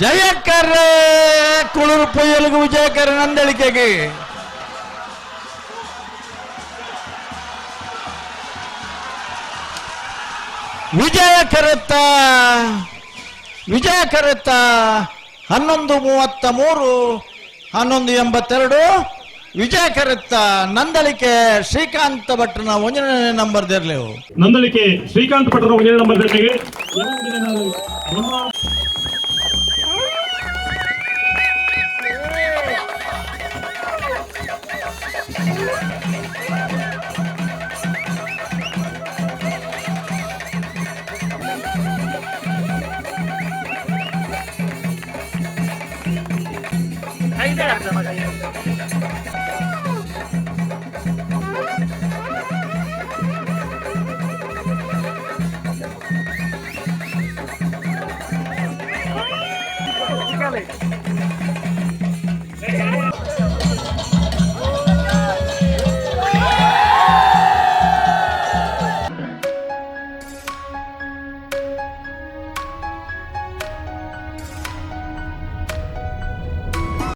Jayakara Kuluru ಪೊಯ್ಯಲಿಗೆ ವಿಜಯಕರ ನಂದಳಿಕೆಗೆ Vijaya ಕರೆತ್ತ 11:33 11:82 Vijaya ಕರೆತ್ತ Nandalike Srikanth ಭಟ್ರನ 1ನೇ number ದೇರ್ಲೇವು Nandalike Srikanth ಭಟ್ರನ 1ನೇ number ದೇರ್ಲಿಗೆ